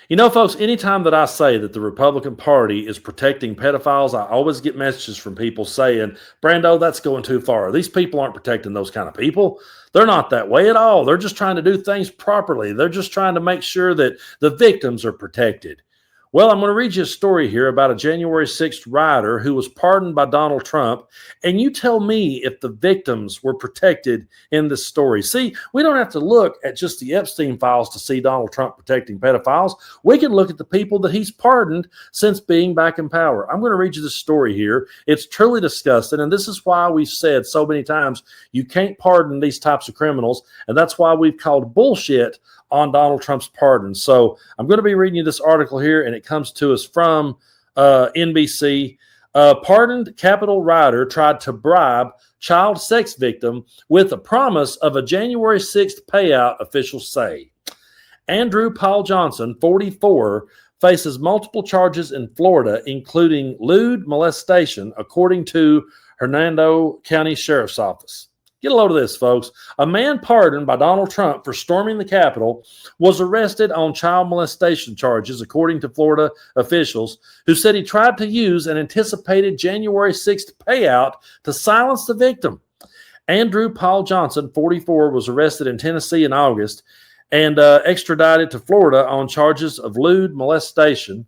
You know, folks, anytime that I say that the Republican Party is protecting pedophiles, I always get messages from people saying, Brando, that's going too far. These people aren't protecting those kind of people. They're not that way at all. They're just trying to do things properly. They're just trying to make sure that the victims are protected. Well, I'm going to read you a story here about a January 6th rioter who was pardoned by Donald Trump. And you tell me if the victims were protected in this story. See, we don't have to look at just the Epstein files to see Donald Trump protecting pedophiles. We can look at the people that he's pardoned since being back in power. I'm going to read you this story here. It's truly disgusting. And this is why we've said so many times you can't pardon these types of criminals. And that's why we've called bullshit on Donald Trump's pardon. So I'm going to be reading you this article here, and it comes to us from NBC. Pardoned Capitol rioter tried to bribe child sex victim with a promise of a January 6th payout, officials say. Andrew Paul Johnson, 44, faces multiple charges in Florida, including lewd molestation, according to Hernando County Sheriff's Office. Get a load of this, folks. A man pardoned by Donald Trump for storming the Capitol was arrested on child molestation charges, according to Florida officials, who said he tried to use an anticipated January 6th payout to silence the victim. Andrew Paul Johnson, 44, was arrested in Tennessee in August and extradited to Florida on charges of lewd molestation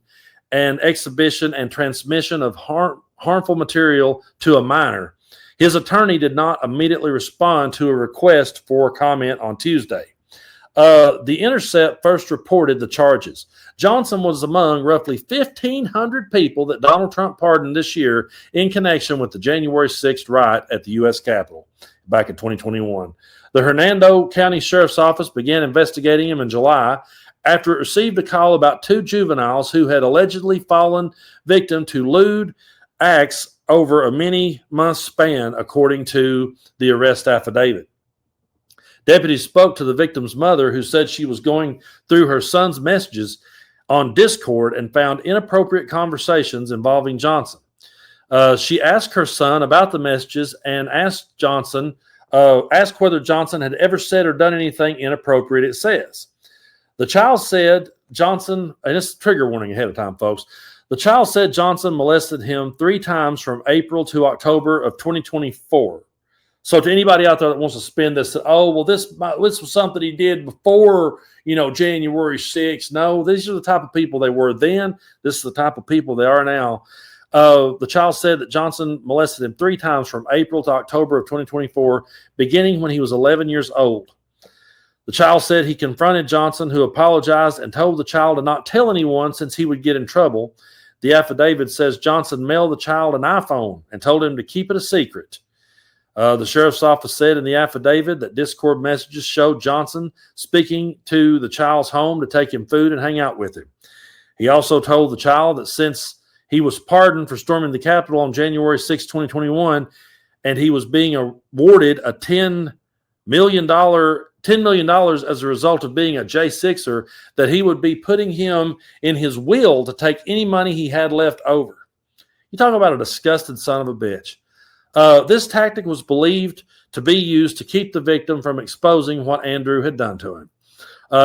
and exhibition and transmission of harmful material to a minor. His attorney did not immediately respond to a request for comment on Tuesday. The Intercept first reported the charges. Johnson was among roughly 1,500 people that Donald Trump pardoned this year in connection with the January 6th riot at the U.S. Capitol back in 2021. The Hernando County Sheriff's Office began investigating him in July after it received a call about two juveniles who had allegedly fallen victim to lewd acts over a many-month span, according to the arrest affidavit. Deputies spoke to the victim's mother, who said she was going through her son's messages on Discord and found inappropriate conversations involving Johnson. She asked her son about the messages and asked whether Johnson had ever said or done anything inappropriate, it says. The child said Johnson, and it's a trigger warning ahead of time, folks. The child said Johnson molested him 3 times from April to October of 2024. So to anybody out there that wants to spin this, oh, well, this was something he did before, January 6th. No, these are the type of people they were then. This is the type of people they are now. The child said that Johnson molested him 3 times from April to October of 2024, beginning when he was 11 years old. The child said he confronted Johnson, who apologized and told the child to not tell anyone since he would get in trouble. The affidavit says Johnson mailed the child an iPhone and told him to keep it a secret. The sheriff's office said in the affidavit that Discord messages showed Johnson speaking to the child's home to take him food and hang out with him. He also told the child that since he was pardoned for storming the Capitol on January 6, 2021, and he was being awarded a $10 million as a result of being a J6er, that he would be putting him in his will to take any money he had left over. You talk about a disgusted son of a bitch. This tactic was believed to be used to keep the victim from exposing what Andrew had done to him.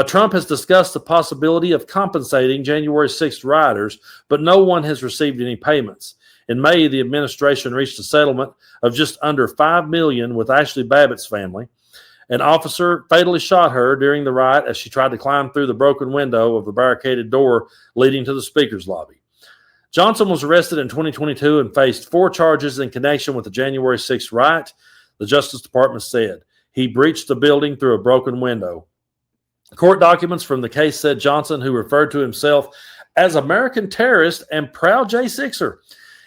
Trump has discussed the possibility of compensating January 6th rioters, but no one has received any payments. In May, the administration reached a settlement of just under $5 million with Ashley Babbitt's family. An officer fatally shot her during the riot as she tried to climb through the broken window of the barricaded door leading to the speaker's lobby. Johnson was arrested in 2022 and faced 4 charges in connection with the January 6th riot, the Justice Department said. He breached the building through a broken window. Court documents from the case said Johnson, who referred to himself as American terrorist and proud J6er,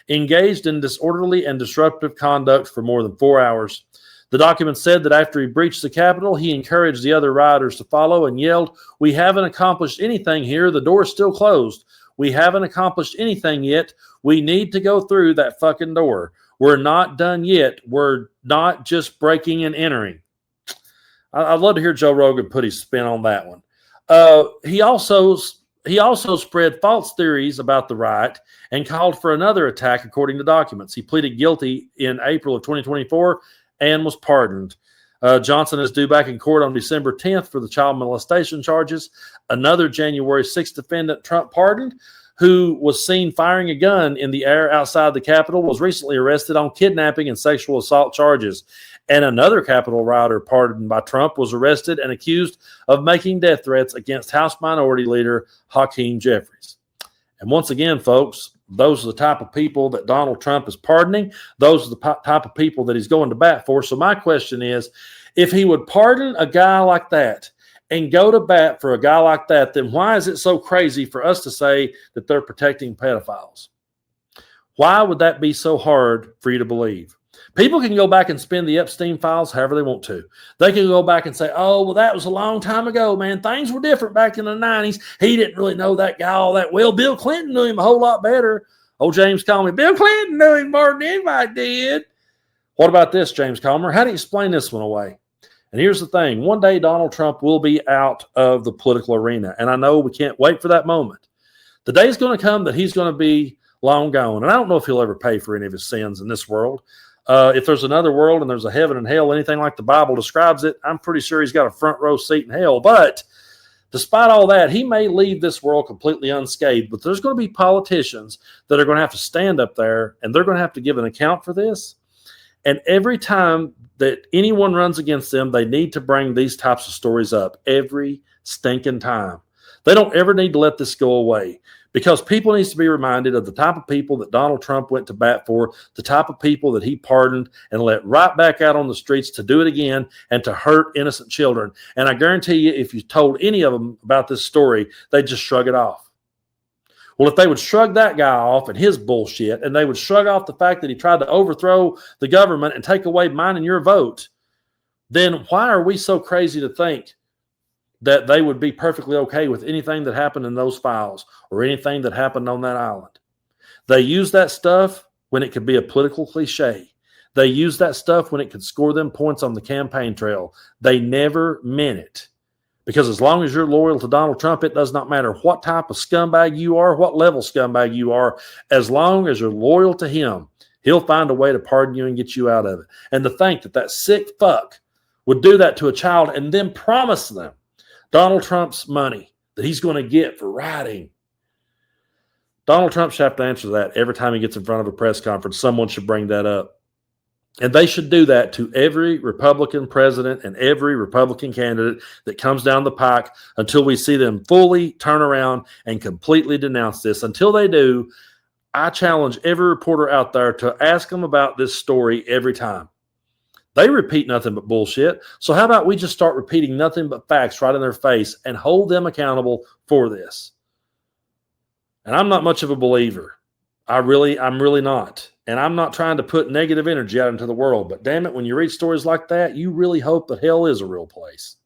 engaged in disorderly and disruptive conduct for more than 4 hours. The document said that after he breached the Capitol, he encouraged the other rioters to follow and yelled, "We haven't accomplished anything here. The door's still closed. We haven't accomplished anything yet. We need to go through that fucking door. We're not done yet. We're not just breaking and entering." I'd love to hear Joe Rogan put his spin on that one. He also spread false theories about the riot and called for another attack, according to documents. He pleaded guilty in April of 2024 and was pardoned. Johnson is due back in court on December 10th for the child molestation charges. Another January 6th defendant Trump pardoned, who was seen firing a gun in the air outside the Capitol, was recently arrested on kidnapping and sexual assault charges. And another Capitol rioter pardoned by Trump was arrested and accused of making death threats against House Minority Leader Hakeem Jeffries. And once again, folks, those are the type of people that Donald Trump is pardoning. Those are the type of people that he's going to bat for. So my question is, if he would pardon a guy like that and go to bat for a guy like that, then why is it so crazy for us to say that they're protecting pedophiles? Why would that be so hard for you to believe? People can go back and spin the Epstein files however they want to. They can go back and say, oh, well, that was a long time ago, man. Things were different back in the 90s. He didn't really know that guy all that well. Bill Clinton knew him a whole lot better. Oh, James Comey, Bill Clinton knew him more than anybody did. What about this, James Comer? How do you explain this one away? And here's the thing. One day, Donald Trump will be out of the political arena. And I know we can't wait for that moment. The day is going to come that he's going to be long gone. And I don't know if he'll ever pay for any of his sins in this world. If there's another world and there's a heaven and hell, anything like the Bible describes it, I'm pretty sure he's got a front row seat in hell. But despite all that, he may leave this world completely unscathed. But there's going to be politicians that are going to have to stand up there, and they're going to have to give an account for this. And every time that anyone runs against them, they need to bring these types of stories up every stinking time. They don't ever need to let this go away, because people need to be reminded of the type of people that Donald Trump went to bat for, the type of people that he pardoned and let right back out on the streets to do it again and to hurt innocent children. And I guarantee you, if you told any of them about this story, they'd just shrug it off. Well, if they would shrug that guy off and his bullshit, and they would shrug off the fact that he tried to overthrow the government and take away mine and your vote, then why are we so crazy to think that they would be perfectly okay with anything that happened in those files or anything that happened on that island? They use that stuff when it could be a political cliche. They use that stuff when it could score them points on the campaign trail. They never meant it. Because as long as you're loyal to Donald Trump, it does not matter what type of scumbag you are, what level scumbag you are. As long as you're loyal to him, he'll find a way to pardon you and get you out of it. And to think that that sick fuck would do that to a child and then promise them Donald Trump's money that he's going to get for writing. Donald Trump should have to answer that every time he gets in front of a press conference. Someone should bring that up. And they should do that to every Republican president and every Republican candidate that comes down the pike until we see them fully turn around and completely denounce this. Until they do, I challenge every reporter out there to ask them about this story every time. They repeat nothing but bullshit. So how about we just start repeating nothing but facts right in their face and hold them accountable for this? And I'm not much of a believer. I'm really not. And I'm not trying to put negative energy out into the world. But damn it, when you read stories like that, you really hope that hell is a real place.